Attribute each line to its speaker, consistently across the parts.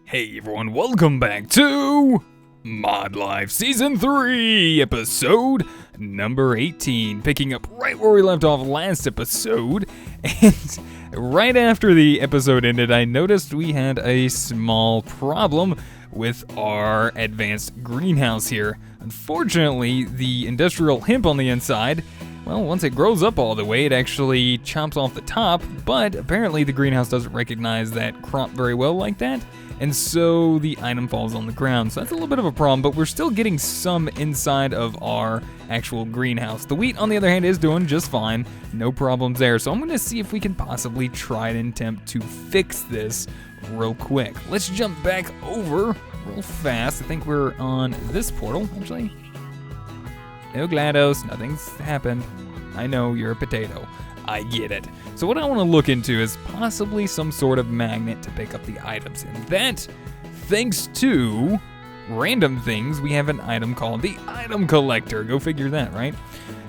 Speaker 1: Hey everyone, welcome back to Modlife Season 3, episode number 18, picking up right where we left off last episode. And right after the episode ended, I noticed we had a small problem with our advanced greenhouse here. Unfortunately, the industrial hemp on the inside, well, once it grows up all the way, it actually chomps off the top, but apparently the greenhouse doesn't recognize that crop very well like that, and so the item falls on the ground. So that's a little bit of a problem, but we're still getting some inside of our actual greenhouse. The wheat, on the other hand, is doing just fine. No problems there. So I'm going to see if we can possibly try and attempt to fix this real quick. Let's jump back over real fast. I think we're on this portal, actually. No GLaDOS, nothing's happened. I know you're a potato. I get it. So what I want to look into is possibly some sort of magnet to pick up the items. And that, thanks to random things, we have an item called the item collector. Go figure that, right?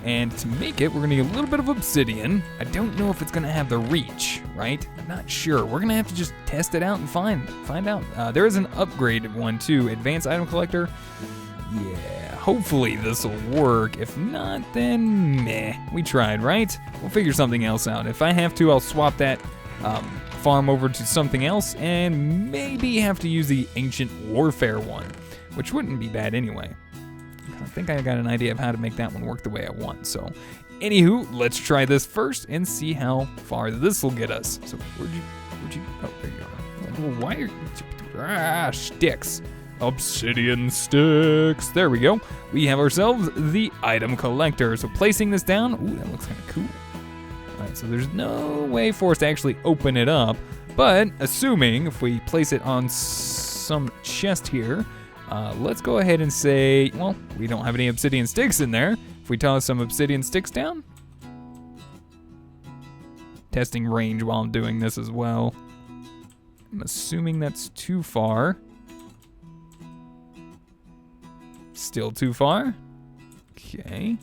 Speaker 1: And to make it, we're going to need a little bit of obsidian. I don't know if it's going to have the reach, right? I'm not sure. We're going to have to just test it out and find out. There is an upgraded one too, advanced item collector. Yeah, hopefully this will work. If not, then meh. We tried, right? We'll figure something else out. If I have to, I'll swap that farm over to something else and maybe have to use the ancient warfare one, which wouldn't be bad anyway. I think I got an idea of how to make that one work the way I want. So, anywho, let's try this first and see how far this will get us. So, where'd you, oh, there you are. Why are, sticks. Obsidian sticks. There we go. We have ourselves the item collector. So placing this down, ooh, that looks kind of cool. All right, so there's no way for us to actually open it up, but assuming if we place it on some chest here, let's go ahead and say, well, we don't have any obsidian sticks in there. If we toss some obsidian sticks down, testing range while I'm doing this as well. I'm assuming that's too far. Still too far. Okay.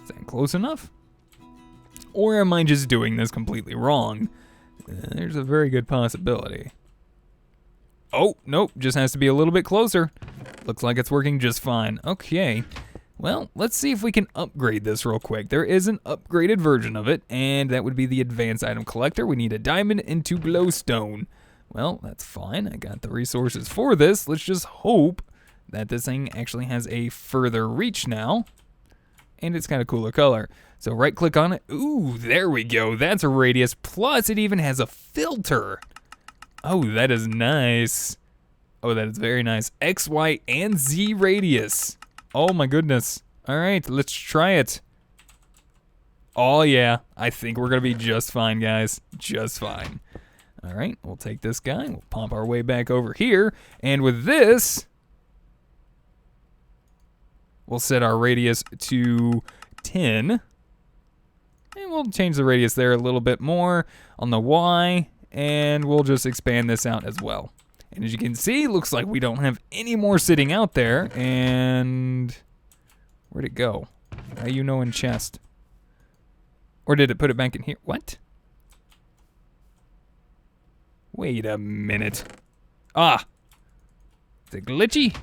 Speaker 1: Is that close enough? Or am I just doing this completely wrong? There's a very good possibility. Oh, nope. Just has to be a little bit closer. Looks like it's working just fine. Okay. Well, let's see if we can upgrade this real quick. There is an upgraded version of it, and that would be the advanced item collector. We need a diamond and 2 glowstone. Well, that's fine. I got the resources for this. Let's just hope that this thing actually has a further reach now, and it's kind of cooler color. So right click on it. Ooh, there we go. That's a radius, plus it even has a filter. Oh, that is nice. Oh, that is very nice. X, Y, and Z radius. Oh my goodness. All right, let's try it. Oh yeah, I think we're gonna be just fine, guys. Just fine. All right, we'll take this guy. We'll pump our way back over here, and with this, we'll set our radius to 10. And we'll change the radius there a little bit more on the Y. And we'll just expand this out as well. And as you can see, looks like we don't have any more sitting out there. And where'd it go? How you know in chest? Or did it put it back in here? What? Wait a minute. Ah. Is it glitchy? I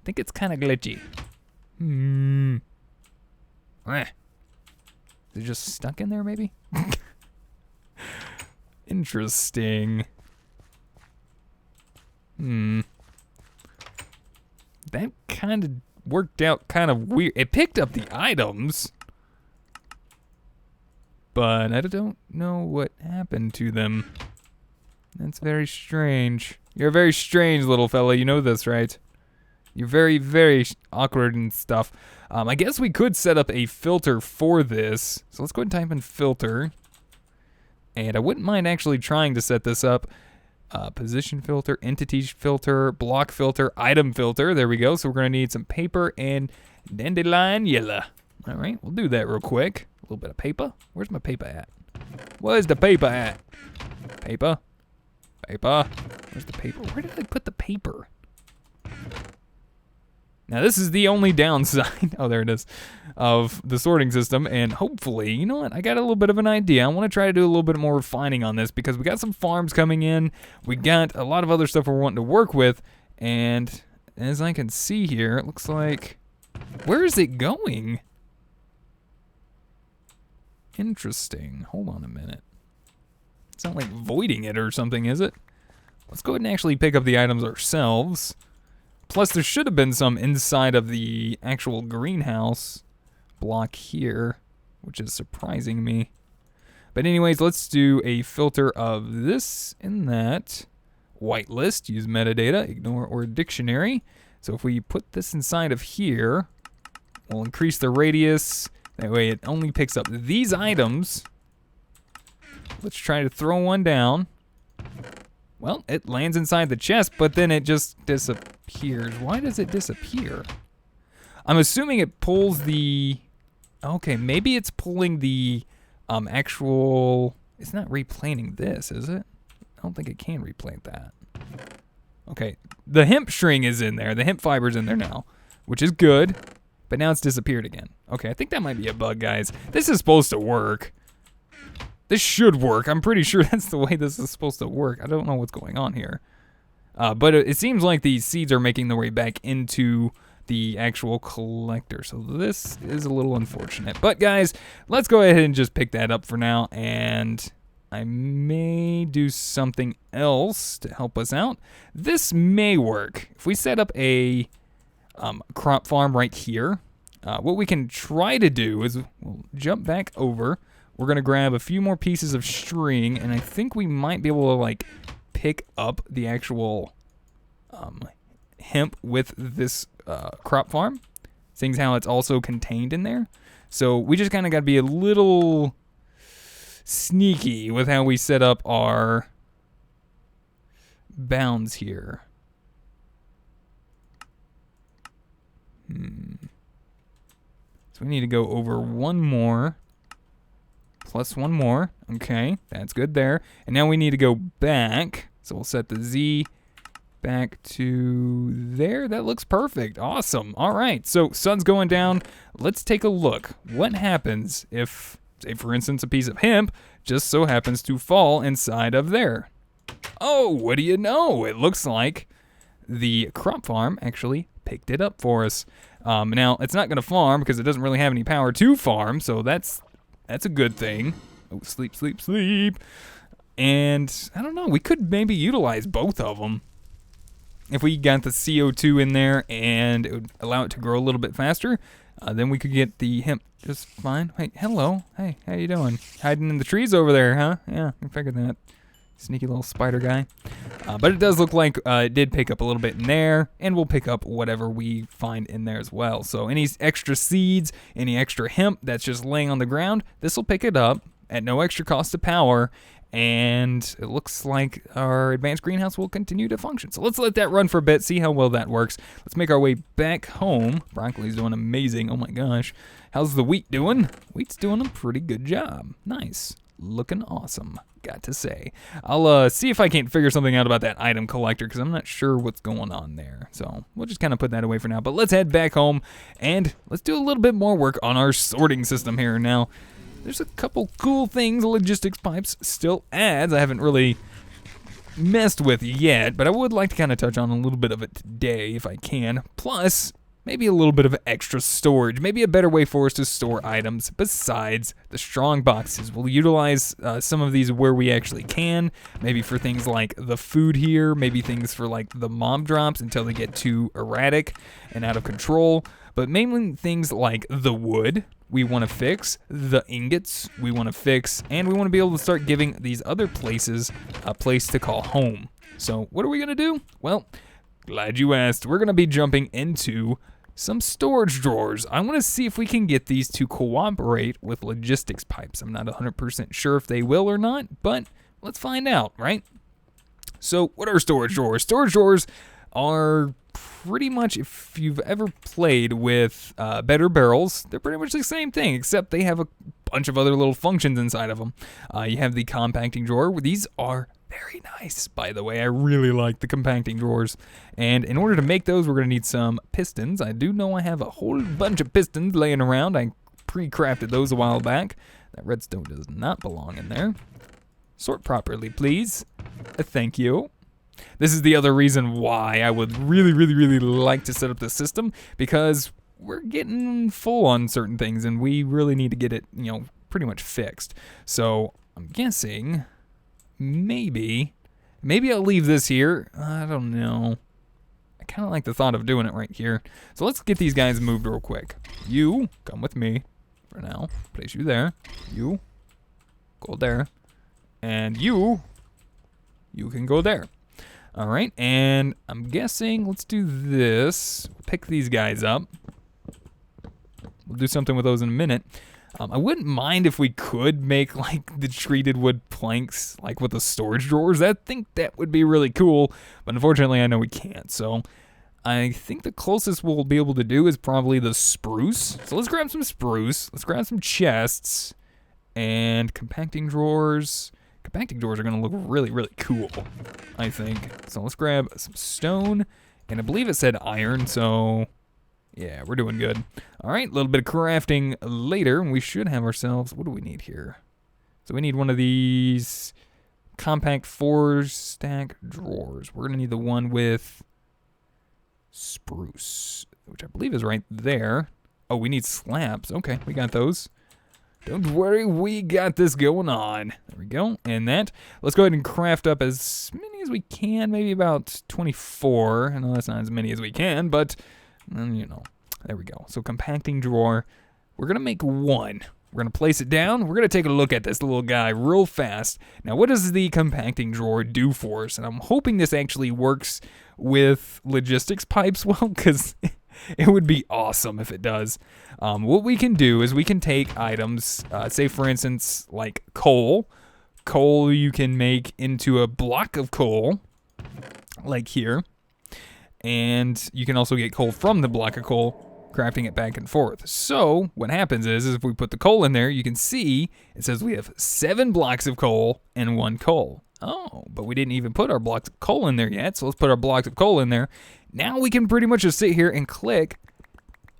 Speaker 1: think it's kind of glitchy. Is it just stuck in there, maybe? Interesting. That kind of worked out kind of weird. It picked up the items, but I don't know what happened to them. That's very strange. You're a very strange little fella. You know this, right? You're very, very awkward and stuff. I guess we could set up a filter for this. So let's go ahead and type in filter. And I wouldn't mind actually trying to set this up. Position filter, entity filter, block filter, item filter. There we go. So we're going to need some paper and dandelion yellow. All right, we'll do that real quick. A little bit of paper. Where's my paper at? Where's the paper at? Paper. Paper. Where's the paper? Where did I put the paper? Now, this is the only downside, oh, there it is, of the sorting system, and hopefully, you know what, I got a little bit of an idea. I want to try to do a little bit more refining on this, because we got some farms coming in, we got a lot of other stuff we're wanting to work with, and as I can see here, it looks like, where is it going? Interesting. Hold on a minute. It's not like voiding it or something, is it? Let's go ahead and actually pick up the items ourselves. Plus, there should have been some inside of the actual greenhouse block here, which is surprising me. But anyways, let's do a filter of this and that. Whitelist, use metadata, ignore or dictionary. So if we put this inside of here, we'll increase the radius. That way it only picks up these items. Let's try to throw one down. Well, it lands inside the chest, but then it just disappears. Why does it disappear? I'm assuming it pulls the... Okay, maybe it's pulling the actual... It's not replaning this, is it? I don't think it can replant that. Okay, the hemp string is in there. The hemp fiber's in there now, which is good, but now it's disappeared again. Okay, I think that might be a bug, guys. This is supposed to work. This should work. I'm pretty sure that's the way this is supposed to work. I don't know what's going on here. But it seems like these seeds are making their way back into the actual collector. So this is a little unfortunate. But guys, let's go ahead and just pick that up for now. And I may do something else to help us out. This may work. If we set up a crop farm right here, what we can try to do is we'll jump back over. We're going to grab a few more pieces of string, and I think we might be able to, like, pick up the actual hemp with this crop farm, seeing how it's also contained in there. So we just kind of got to be a little sneaky with how we set up our bounds here. So we need to go over one more. Plus one more. Okay, that's good there. And now we need to go back. So we'll set the Z back to there. That looks perfect. Awesome. All right, so sun's going down. Let's take a look. What happens if, say for instance, a piece of hemp just so happens to fall inside of there? Oh, what do you know? It looks like the crop farm actually picked it up for us. Now, it's not going to farm because it doesn't really have any power to farm, so that's a good thing. Oh, sleep, sleep, sleep. And I don't know, we could maybe utilize both of them. If we got the CO2 in there and it would allow it to grow a little bit faster, then we could get the hemp just fine. Hey, hello. Hey, how you doing? Hiding in the trees over there, huh? Yeah, I figured that. Sneaky little spider guy. But it does look like it did pick up a little bit in there, and we'll pick up whatever we find in there as well. So any extra seeds, any extra hemp that's just laying on the ground, this will pick it up at no extra cost of power, and it looks like our advanced greenhouse will continue to function. So let's let that run for a bit, see how well that works. Let's make our way back home. Broccoli's doing amazing. Oh my gosh. How's the wheat doing? Wheat's doing a pretty good job. Nice. Looking awesome, got to say. I'll see if I can't figure something out about that item collector, because I'm not sure what's going on there. So we'll just kind of put that away for now. But let's head back home, and let's do a little bit more work on our sorting system here. Now, there's a couple cool things logistics pipes still adds I haven't really messed with yet, but I would like to kind of touch on a little bit of it today if I can. Plus, maybe a little bit of extra storage, maybe a better way for us to store items besides the strong boxes. We'll utilize some of these where we actually can, maybe for things like the food here, maybe things for like the mob drops until they get too erratic and out of control, but mainly things like the wood we want to fix, the ingots we want to fix, and we want to be able to start giving these other places a place to call home. So what are we going to do? Well, glad you asked. We're going to be jumping into some storage drawers. I want to see if we can get these to cooperate with logistics pipes. I'm not 100% sure if they will or not, but let's find out, right? So what are storage drawers? Storage drawers are pretty much, if you've ever played with Better Barrels, they're pretty much the same thing, except they have a bunch of other little functions inside of them. You have the compacting drawer. These are Very nice. By the way, I really like the compacting drawers. And in order to make those, we're going to need some pistons. I do know I have a whole bunch of pistons laying around. I pre-crafted those a while back. That redstone does not belong in there. Sort properly, please. Thank you. This is the other reason why I would really, really, really like to set up this system, because we're getting full on certain things and we really need to get it, pretty much fixed. So I'm guessing maybe I'll leave this here. I don't know. I kind of like the thought of doing it right here. So let's get these guys moved real quick. You, come with me for now. Place you there. You, go there. And you can go there. All right, and I'm guessing, let's do this. Pick these guys up. We'll do something with those in a minute. I wouldn't mind if we could make like the treated wood planks like with the storage drawers. I think that would be really cool, but unfortunately I know we can't. So I think the closest we'll be able to do is probably the spruce. So let's grab some spruce. Let's grab some chests and compacting drawers. Compacting drawers are going to look really, really cool, I think. So let's grab some stone, and I believe it said iron, so yeah, we're doing good. All right, a little bit of crafting later, and we should have ourselves, what do we need here? So we need one of these compact 4-stack drawers. We're going to need the one with spruce, which I believe is right there. Oh, we need slabs. Okay, we got those. Don't worry, we got this going on. There we go. And that, let's go ahead and craft up as many as we can, maybe about 24. I know that's not as many as we can, but, there we go. So compacting drawer, we're going to make one. We're going to place it down. We're going to take a look at this little guy real fast. Now, what does the compacting drawer do for us? And I'm hoping this actually works with logistics pipes well, because it would be awesome if it does. What we can do is we can take items, say for instance, like coal. Coal you can make into a block of coal, like here. And you can also get coal from the block of coal, crafting it back and forth. So what happens is if we put the coal in there, you can see it says we have 7 blocks of coal and 1 coal. Oh, but we didn't even put our blocks of coal in there yet, so let's put our blocks of coal in there. Now we can pretty much just sit here and click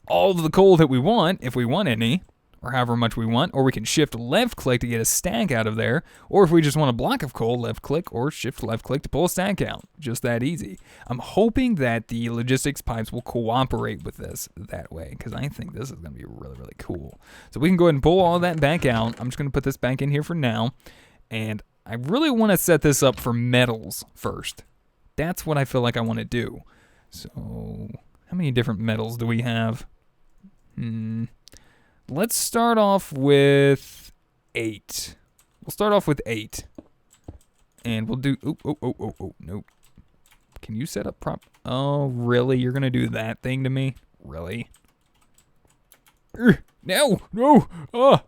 Speaker 1: all of the coal that we want, if we want any, or however much we want, or we can shift left click to get a stack out of there, or if we just want a block of coal, left click or shift left click to pull a stack out. Just that easy. I'm hoping that the logistics pipes will cooperate with this that way, because I think this is going to be really, really cool. So we can go ahead and pull all that back out. I'm just going to put this back in here for now, and I really want to set this up for metals first. That's what I feel like I want to do. So, how many different metals do we have? Let's start off with 8. We'll start off with 8. And we'll do, nope. Can you set up oh, really? You're going to do that thing to me? Really? No! Oh!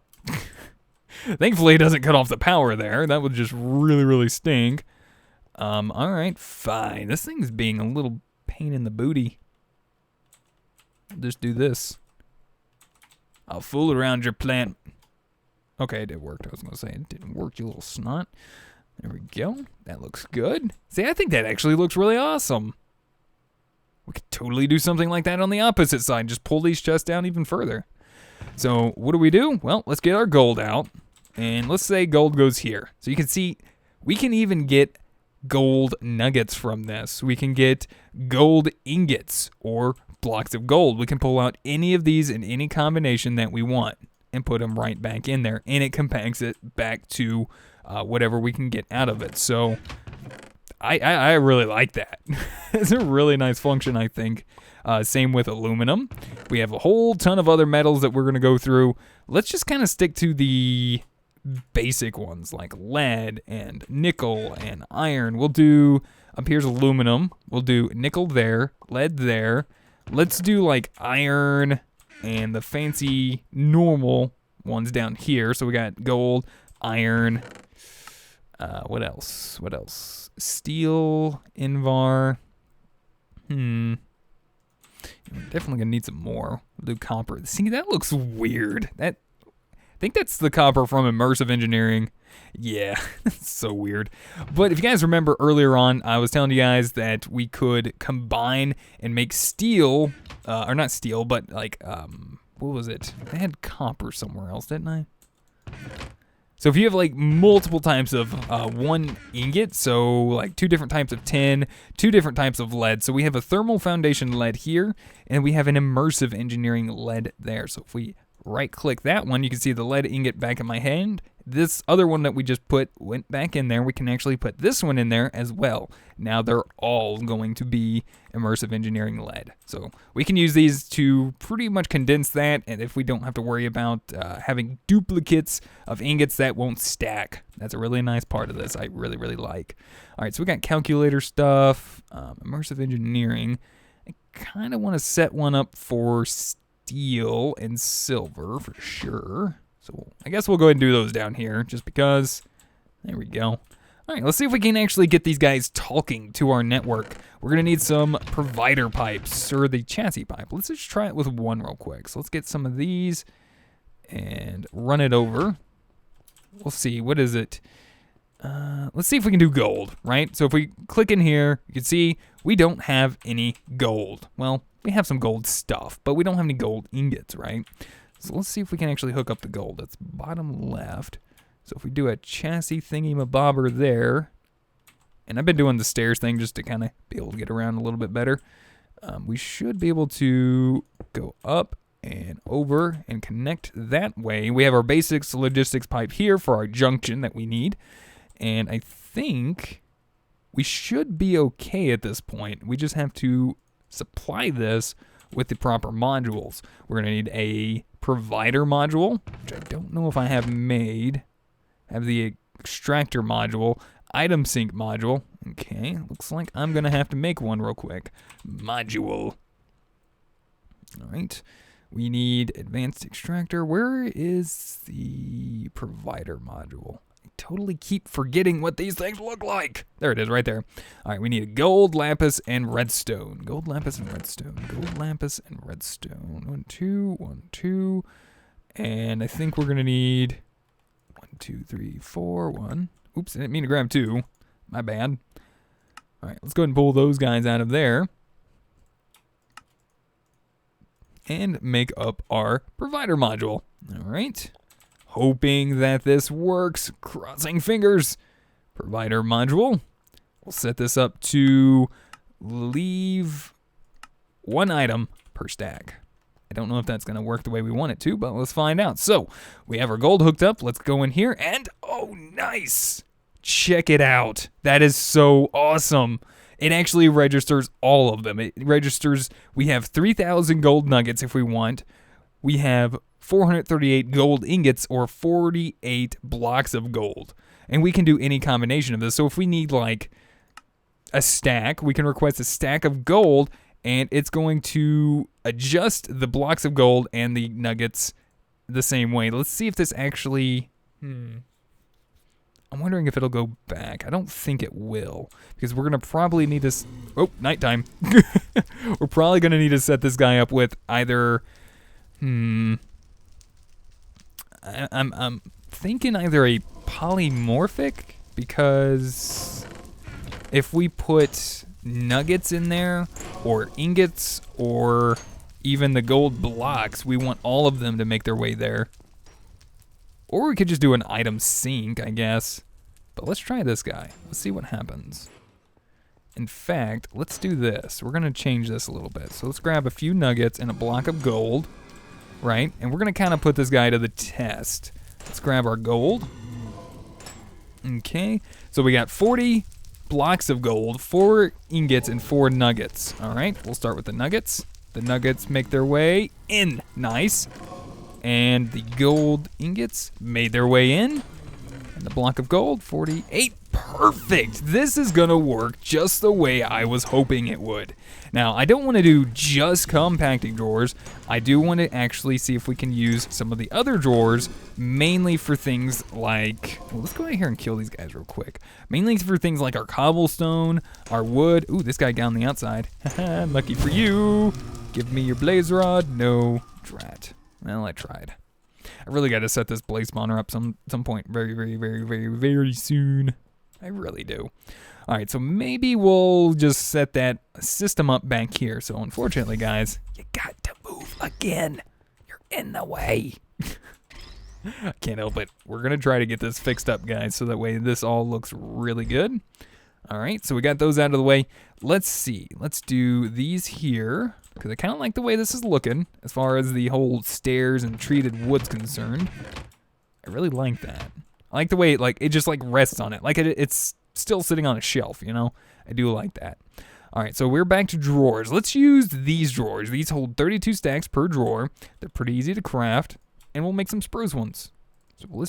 Speaker 1: Thankfully, it doesn't cut off the power there. That would just really, really stink. Alright, fine. This thing's being a little pain in the booty. I'll just do this. I'll fool around your plant. Okay, it worked. I was going to say it didn't work, you little snot. There we go. That looks good. See, I think that actually looks really awesome. We could totally do something like that on the opposite side. Just pull these chests down even further. So what do? Well, let's get our gold out. And let's say gold goes here. So you can see we can even get gold nuggets from this. We can get gold ingots or blocks of gold. We can pull out any of these in any combination that we want and put them right back in there. And it compacts it back to whatever we can get out of it. So I really like that. It's a really nice function, I think. Same with aluminum. We have a whole ton of other metals that we're going to go through. Let's just kind of stick to the basic ones like lead and nickel and iron. We'll do, up here's aluminum. We'll do nickel there, lead there. Let's do like iron and the fancy normal ones down here. So we got gold, iron, what else? Steel, Invar. We're definitely gonna need some more. We'll do copper. See, that looks weird. I think that's the copper from immersive engineering. Yeah, it's so weird. But if you guys remember earlier on, I was telling you guys that we could combine and make steel, or not steel, but like, what was it? I had copper somewhere else, didn't I? So if you have like multiple types of one ingot, so like 2 different types of tin, 2 different types of lead. So we have a thermal foundation lead here, and we have an immersive engineering lead there. So if we right click that one, you can see the lead ingot back in my hand. This other one that we just put went back in there. We can actually put this one in there as well. Now they're all going to be immersive engineering lead. So we can use these to pretty much condense that, and if we don't have to worry about having duplicates of ingots that won't stack. That's a really nice part of this. I really, really like. All right, so we got calculator stuff, immersive engineering. I kind of want to set one up for steel and silver for sure. So I guess we'll go ahead and do those down here just because. There we go. All right, let's see if we can actually get these guys talking to our network. We're going to need some provider pipes, or the chassis pipe. Let's just try it with one real quick. So let's get some of these and run it over. We'll see. What is it? Let's see if we can do gold, right? So if we click in here, you can see we don't have any gold. Well, we have some gold stuff, but we don't have any gold ingots, right? So let's see if we can actually hook up the gold. That's bottom left. So if we do a chassis thingy-mabobber there, and I've been doing the stairs thing just to kind of be able to get around a little bit better, we should be able to go up and over and connect that way. We have our basics logistics pipe here for our junction that we need, and I think we should be okay at this point. We just have to supply this with the proper modules. We're going to need a provider module, which I don't know if I have made. I have the extractor module, item sync module. Okay, looks like I'm going to have to make one real quick. Module. All right, we need advanced extractor. Where is the provider module? I totally keep forgetting what these things look like. There it is right there. All right, we need a gold, lapis, and redstone. Gold, lapis, and redstone. Gold, lapis, and redstone. 1, 2, 1, 2. And I think we're going to need 1, 2, 3, 4, 1. Oops, I didn't mean to grab 2. My bad. All right, let's go ahead and pull those guys out of there. And make up our provider module. All right. Hoping that this works. Crossing fingers. Provider module. We'll set this up to leave 1 item per stack. I don't know if that's going to work the way we want it to, but let's find out. So we have our gold hooked up. Let's go in here and, oh, nice. Check it out. That is so awesome. It actually registers all of them. It registers, we have 3,000 gold nuggets if we want. We have 438 gold ingots, or 48 blocks of gold. And we can do any combination of this. So if we need like a stack, we can request a stack of gold, and it's going to adjust the blocks of gold and the nuggets the same way. Let's see if this actually... I'm wondering if it'll go back. I don't think it will, because we're going to probably need to... Oh, nighttime. We're probably going to need to set this guy up with either... I'm thinking either a polymorphic, because if we put nuggets in there, or ingots, or even the gold blocks, we want all of them to make their way there. Or we could just do an item sync, I guess. But let's try this guy. Let's see what happens. In fact, let's do this. We're going to change this a little bit. So let's grab a few nuggets and a block of gold, right? And we're going to kind of put this guy to the test. Let's grab our gold. Okay. So we got 40 blocks of gold, 4 ingots, and 4 nuggets. All right. We'll start with the nuggets. The nuggets make their way in. Nice. And the gold ingots made their way in. And the block of gold, 48. Perfect. This is going to work just the way I was hoping it would. Now, I don't want to do just compacting drawers. I do want to actually see if we can use some of the other drawers, mainly for things like... Well, let's go in here and kill these guys real quick. Mainly for things like our cobblestone, our wood. Ooh, this guy down the outside. Lucky for you. Give me your blaze rod. No, drat. Well, I tried. I really got to set this blaze spawner up some point very, very, very, very, very soon. I really do. All right, so maybe we'll just set that system up back here. So unfortunately, guys, you got to move again. You're in the way. I can't help it. We're going to try to get this fixed up, guys, so that way this all looks really good. All right, so we got those out of the way. Let's see. Let's do these here, because I kind of like the way this is looking as far as the whole stairs and treated wood's concerned. I really like that. I like the way it just rests on it. Like it's still sitting on a shelf, you know? I do like that. All right, so we're back to drawers. Let's use these drawers. These hold 32 stacks per drawer. They're pretty easy to craft, and we'll make some spruce ones. So we'll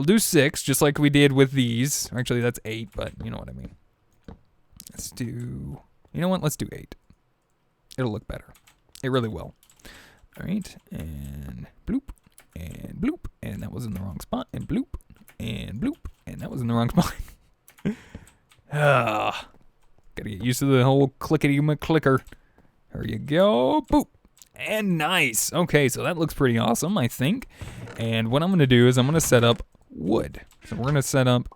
Speaker 1: do 6, just like we did with these. Actually, that's 8, but you know what I mean. You know what? Let's do 8. It'll look better. It really will. All right, and bloop, and bloop, and that was in the wrong spot, and bloop, and bloop, and that was in the wrong spot. Gotta get used to the whole clickety-clicker. There you go, boop. And nice. Okay, so that looks pretty awesome, I think. And what I'm going to do is I'm going to set up wood. So we're going to set up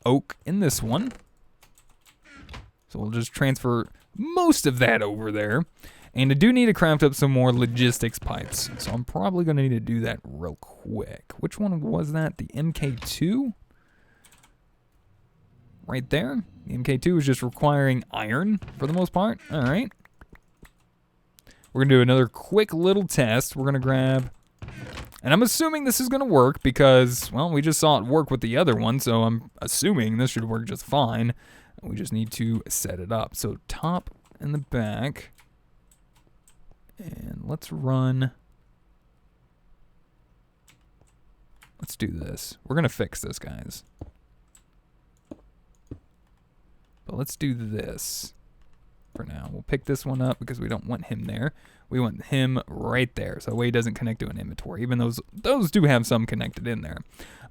Speaker 1: oak in this one. So we'll just transfer most of that over there. And I do need to craft up some more logistics pipes. So I'm probably going to need to do that real quick. Which one was that? The MK2? Right there. The MK2 is just requiring iron for the most part. All right. We're going to do another quick little test. We're going to grab, and I'm assuming this is going to work because, well, we just saw it work with the other one, so I'm assuming this should work just fine. We just need to set it up. So top and the back, and let's do this. We're going to fix this, guys. But let's do this. For now, we'll pick this one up because we don't want him there. We want him right there, so that way he doesn't connect to an inventory, even those do have some connected in there.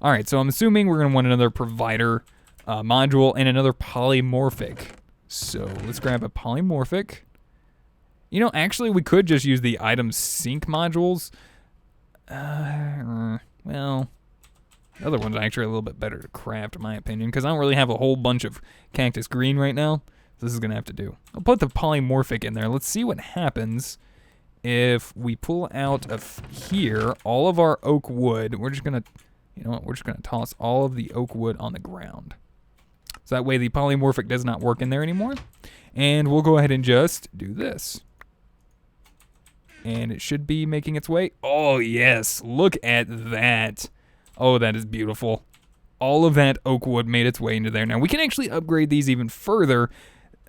Speaker 1: All right, so I'm assuming we're going to want another provider module and another polymorphic. So let's grab a polymorphic. You know, actually, we could just use the item sync modules. Well, the other one's actually a little bit better to craft, in my opinion, because I don't really have a whole bunch of cactus green right now. This is going to have to do. I'll put the polymorphic in there. Let's see what happens if we pull out of here all of our oak wood. We're just going to, you know what, we're just going to toss all of the oak wood on the ground. So that way the polymorphic does not work in there anymore. And we'll go ahead and just do this. And it should be making its way. Oh, yes. Look at that. Oh, that is beautiful. All of that oak wood made its way into there. Now, we can actually upgrade these even further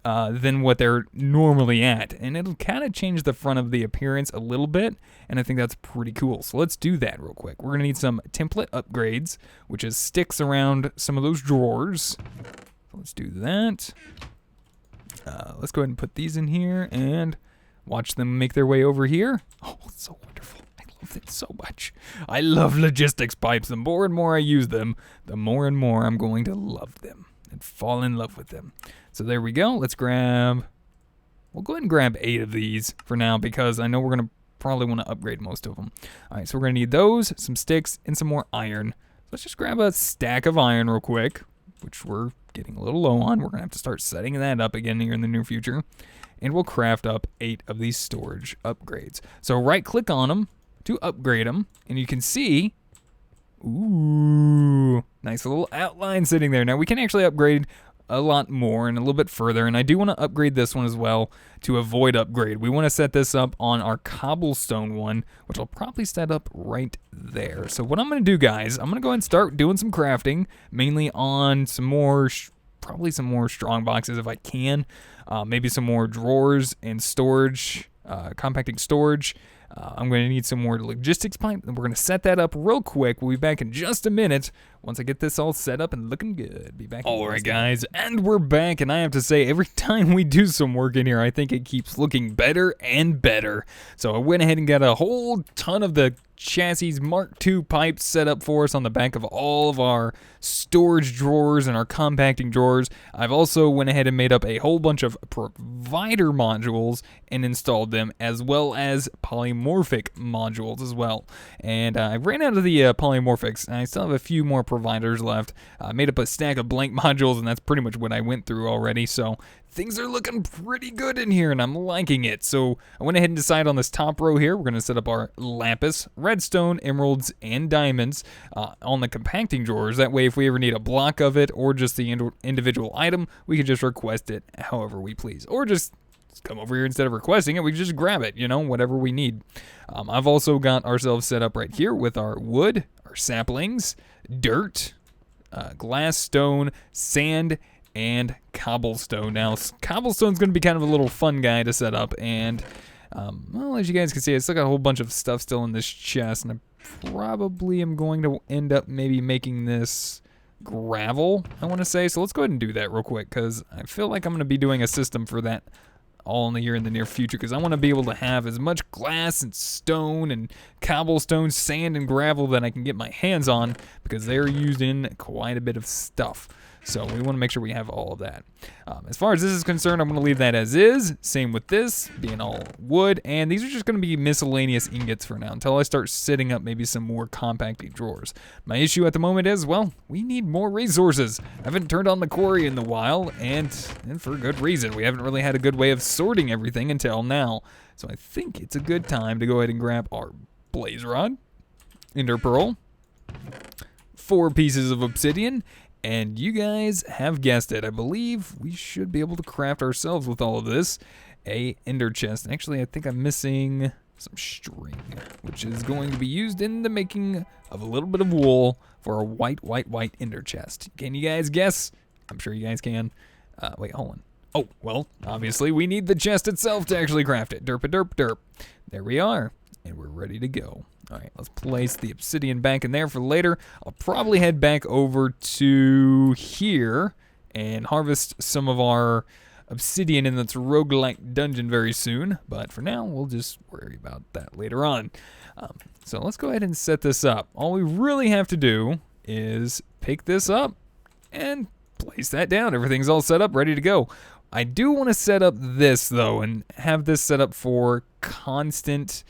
Speaker 1: than what they're normally at. And it'll kind of change the front of the appearance a little bit, and I think that's pretty cool. So let's do that real quick. We're going to need some template upgrades, which is sticks around some of those drawers. So let's do that. Let's go ahead and put these in here and watch them make their way over here. Oh, it's so wonderful. I love it so much. I love logistics pipes. The more and more I use them, the more and more I'm going to love them and fall in love with them. So there we go. We'll go ahead and grab 8 of these for now because I know we're going to probably want to upgrade most of them. All right, so we're going to need those, some sticks, and some more iron. Let's just grab a stack of iron real quick, which we're getting a little low on. We're going to have to start setting that up again here in the near future. And we'll craft up 8 of these storage upgrades. So right-click on them to upgrade them, and you can see, ooh, nice little outline sitting there. Now we can actually upgrade a lot more and a little bit further, and I do want to upgrade this one as well to a void upgrade. We want to set this up on our cobblestone one, which I'll probably set up right there. So what I'm going to do, guys, I'm going to go ahead and start doing some crafting, mainly on some more, probably some more strong boxes if I can, maybe some more drawers and storage, compacting storage. I'm going to need some more logistics pipe, and we're going to set that up real quick. We'll be back in just a minute once I get this all set up and looking good. Be back. All right, guys, and we're back, and I have to say, every time we do some work in here, I think it keeps looking better and better. So I went ahead and got a whole ton of the chassis Mark II pipes set up for us on the back of all of our storage drawers and our compacting drawers. I've also went ahead and made up a whole bunch of provider modules and installed them, as well as polymorphic modules as well. And I ran out of the polymorphics, and I still have a few more providers left. I made up a stack of blank modules, and that's pretty much what I went through already. So things are looking pretty good in here, and I'm liking it. So I went ahead and decided on this top row here, we're going to set up our lapis, redstone, emeralds, and diamonds on the compacting drawers. That way, if we ever need a block of it or just the individual item, we can just request it however we please. Or just come over here, instead of requesting it, we can just grab it, you know, whatever we need. I've also got ourselves set up right here with our wood, our saplings, dirt, glass, stone, sand, and cobblestone. Now, cobblestone's going to be kind of a little fun guy to set up, and well, as you guys can see, I still got a whole bunch of stuff still in this chest, and I probably am going to end up maybe making this gravel, I want to say. So let's go ahead and do that real quick, because I feel like I'm going to be doing a system for that all in the near future, because I want to be able to have as much glass and stone and cobblestone, sand, and gravel that I can get my hands on, because they're used in quite a bit of stuff. So we want to make sure we have all of that. As far as this is concerned, I'm going to leave that as is. Same with this, being all wood. And these are just going to be miscellaneous ingots for now, until I start setting up maybe some more compacting drawers. My issue at the moment is, well, we need more resources. I haven't turned on the quarry in a while, and for good reason. We haven't really had a good way of sorting everything until now. So I think it's a good time to go ahead and grab our blaze rod, ender pearl, 4 pieces of obsidian, and you guys have guessed it. I believe we should be able to craft ourselves with all of this a ender chest. Actually, I think I'm missing some string, which is going to be used in the making of a little bit of wool for a white ender chest. Can you guys guess? I'm sure you guys can. Wait, hold on. Oh, well, obviously we need the chest itself to actually craft it. Derp. There we are, and we're ready to go. All right, let's place the obsidian back in there for later. I'll probably head back over to here and harvest some of our obsidian in this roguelike dungeon very soon. But for now, we'll just worry about that later on. So let's go ahead and set this up. All we really have to do is pick this up and place that down. Everything's all set up, ready to go. I do want to set up this, though, and have this set up for constant...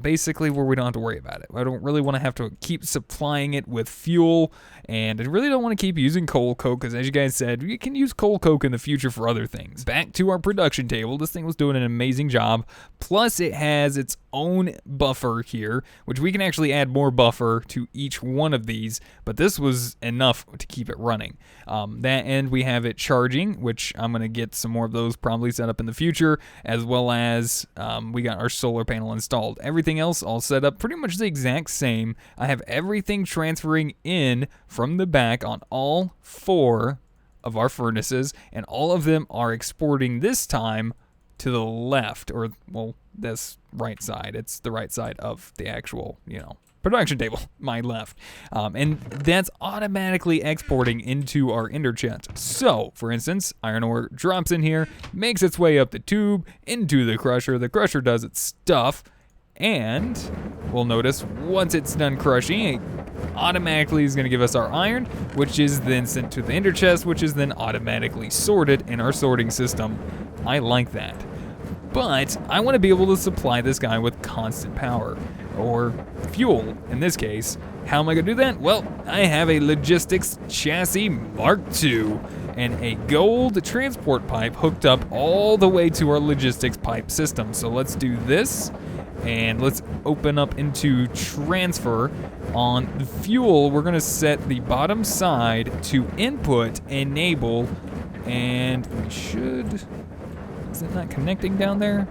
Speaker 1: basically where we don't have to worry about it. I don't really want to have to keep supplying it with fuel, and I really don't want to keep using coal coke, because as you guys said, you can use coal coke in the future for other things. Back to our production table. This thing was doing an amazing job. Plus, it has its own buffer here, which we can actually add more buffer to each one of these, but this was enough to keep it running. That end, we have it charging, which I'm going to get some more of those probably set up in the future, as well as we got our solar panel installed. Everything else all set up pretty much the exact same. I have everything transferring in from the back on all 4 of our furnaces, and all of them are exporting this time to the left, or, well, this right side. It's the right side of the actual, production table, my left. And that's automatically exporting into our ender chest. So, for instance, iron ore drops in here, makes its way up the tube into the crusher. The crusher does its stuff, and we'll notice once it's done crushing, it automatically is going to give us our iron, which is then sent to the ender chest, which is then automatically sorted in our sorting system. I like that. But I want to be able to supply this guy with constant power, or fuel in this case. How am I going to do that? Well, I have a logistics chassis Mark II and a gold transport pipe hooked up all the way to our logistics pipe system. So let's do this, and let's open up into transfer. On the fuel, we're going to set the bottom side to input enable, and we should... Is it not connecting down there?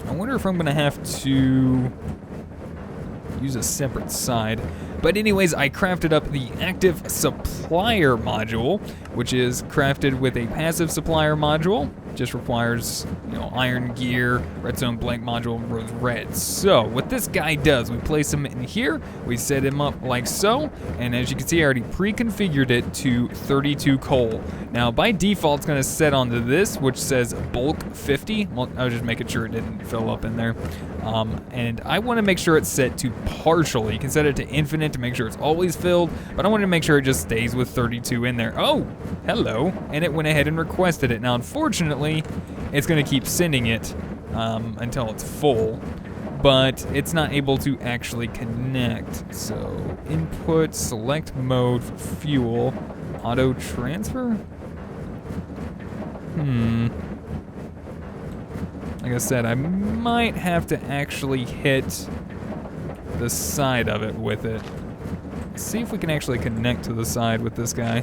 Speaker 1: I wonder if I'm going to have to use a separate side. But anyways, I crafted up the active supplier module, which is crafted with a passive supplier module Just requires, iron gear, redstone blank module, rose red. So what this guy does, we place him in here, we set him up like so, and as you can see, I already pre-configured it to 32 coal. Now by default, it's gonna set onto this, which says bulk 50. Well, I was just making sure it didn't fill up in there. And I wanna make sure it's set to partial. You can set it to infinite to make sure it's always filled, but I want to make sure it just stays with 32 in there. Oh, hello. And it went ahead and requested it. Now, unfortunately, it's going to keep sending it until it's full, but it's not able to actually connect. So, input, select mode for fuel, auto transfer? Like I said, I might have to actually hit the side of it with it. Let's see if we can actually connect to the side with this guy.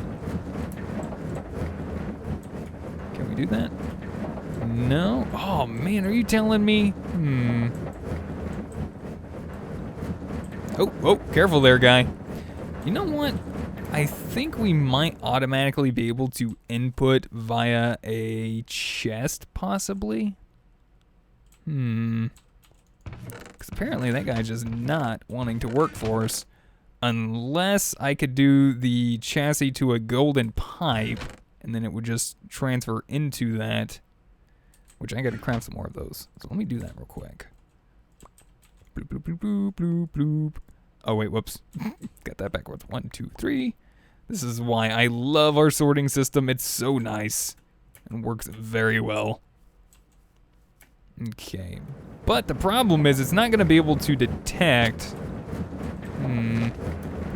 Speaker 1: Can we do that? No? Oh man, are you telling me? Oh, careful there, guy. You know what? I think we might automatically be able to input via a chest, possibly? Because apparently that guy's just not wanting to work for us. Unless I could do the chassis to a golden pipe, and then it would just transfer into that, which I gotta craft some more of those. So let me do that real quick. Bloop, bloop, bloop, bloop, bloop, bloop. Oh wait, whoops. Got that backwards. 1, 2, 3. This is why I love our sorting system. It's so nice and works very well. Okay, but the problem is it's not gonna be able to detect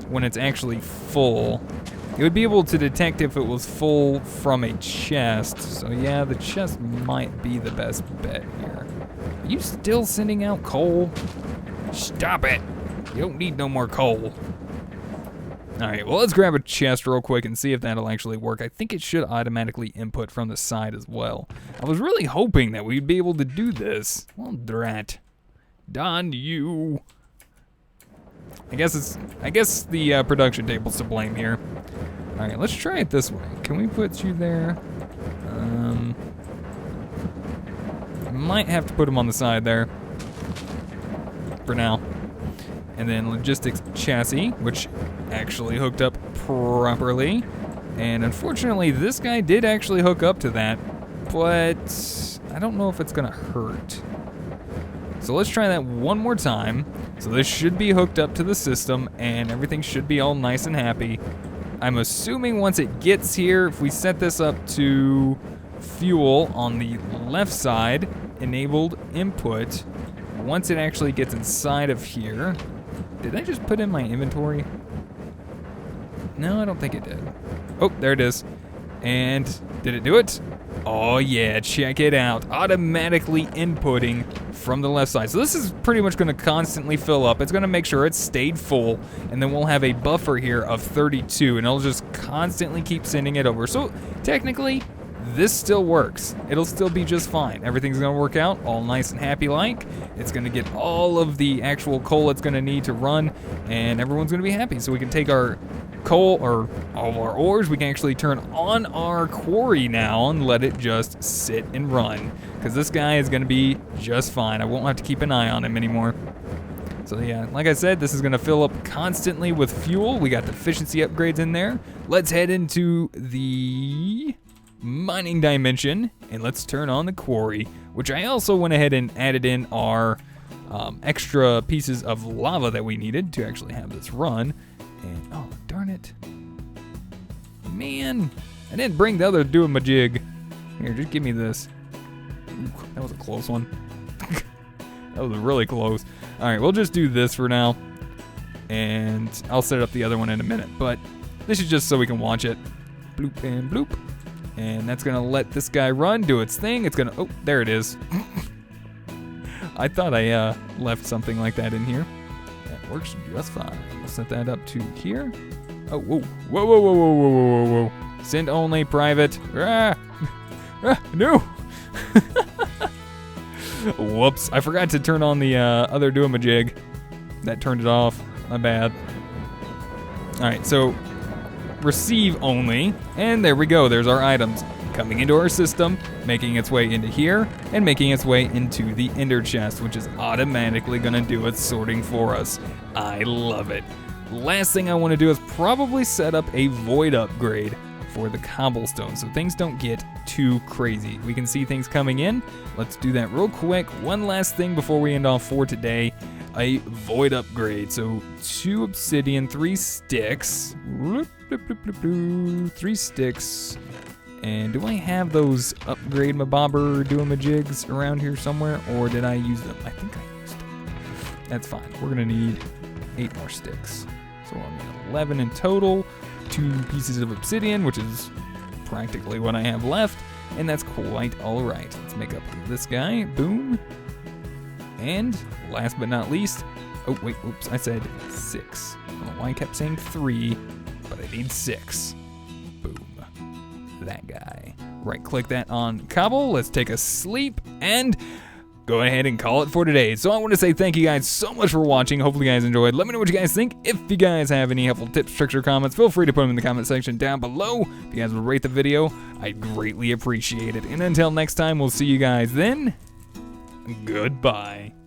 Speaker 1: when it's actually full. It would be able to detect if it was full from a chest. So yeah, the chest might be the best bet here. Are you still sending out coal? Stop it. You don't need no more coal. Alright, well let's grab a chest real quick and see if that'll actually work. I think it should automatically input from the side as well. I was really hoping that we'd be able to do this. Well, drat. Don you. I guess the production table's to blame here. All right, let's try it this way. Can we put you there? Might have to put him on the side there for now. And then logistics chassis, which actually hooked up properly. And unfortunately, this guy did actually hook up to that, but I don't know if it's gonna hurt. So let's try that one more time. So this should be hooked up to the system and everything should be all nice and happy. I'm assuming once it gets here, if we set this up to fuel on the left side, enabled input, once it actually gets inside of here, did I just put in my inventory? No, I don't think it did. Oh, there it is. And did it do it? Oh yeah, check it out. Automatically inputting from the left side. So this is pretty much gonna constantly fill up. It's gonna make sure it's stayed full, and then we'll have a buffer here of 32, and it'll just constantly keep sending it over. So technically, this still works. It'll still be just fine. Everything's gonna work out all nice and happy like. It's gonna get all of the actual coal it's gonna need to run, and everyone's gonna be happy. So we can take our coal, or all of our ores, we can actually turn on our quarry now and let it just sit and run. Because this guy is gonna be just fine. I won't have to keep an eye on him anymore. So yeah, like I said, this is gonna fill up constantly with fuel. We got the efficiency upgrades in there. Let's head into the mining dimension, and let's turn on the quarry, which I also went ahead and added in our extra pieces of lava that we needed to actually have this run. And oh, darn it. Man, I didn't bring the other do-a-majig. Here, just give me this. Ooh, that was a close one. That was really close. All right, we'll just do this for now, and I'll set up the other one in a minute, but this is just so we can watch it. Bloop and bloop. And that's gonna let this guy run, do its thing. It's gonna, oh, there it is. I thought I left something like that in here. That works just fine. We'll set that up to here. Oh, whoa, whoa, whoa, whoa, whoa, whoa, whoa, whoa. Send only private. Ah, no. Whoops, I forgot to turn on the other do-a-majig. That turned it off, my bad. All right, so receive only, and there we go, there's our items. coming into our system, making its way into here, and making its way into the ender chest, which is automatically gonna do its sorting for us. I love it. Last thing I wanna do is probably set up a void upgrade for the cobblestone so things don't get too crazy. We can see things coming in. Let's do that real quick. One last thing before we end off for today, a void upgrade. So 2 obsidian, 3 sticks, 3 sticks. And do I have those upgrade mabobber doing-majigs around here somewhere, or did I use them? I think I used them. That's fine. We're gonna need 8 more sticks. So I'm at 11 in total. 2 pieces of obsidian, which is practically what I have left, and that's quite all right. Let's make up this guy. Boom. And last but not least, oh wait, oops, I said 6. I don't know why I kept saying 3, but I need 6. Boom. That guy. Right click that on cobble. Let's take a sleep and go ahead and call it for today. So I want to say thank you guys so much for watching. Hopefully you guys enjoyed. Let me know what you guys think. If you guys have any helpful tips, tricks, or comments, feel free to put them in the comment section down below. If you guys would rate the video, I'd greatly appreciate it. And until next time, we'll see you guys then. Goodbye.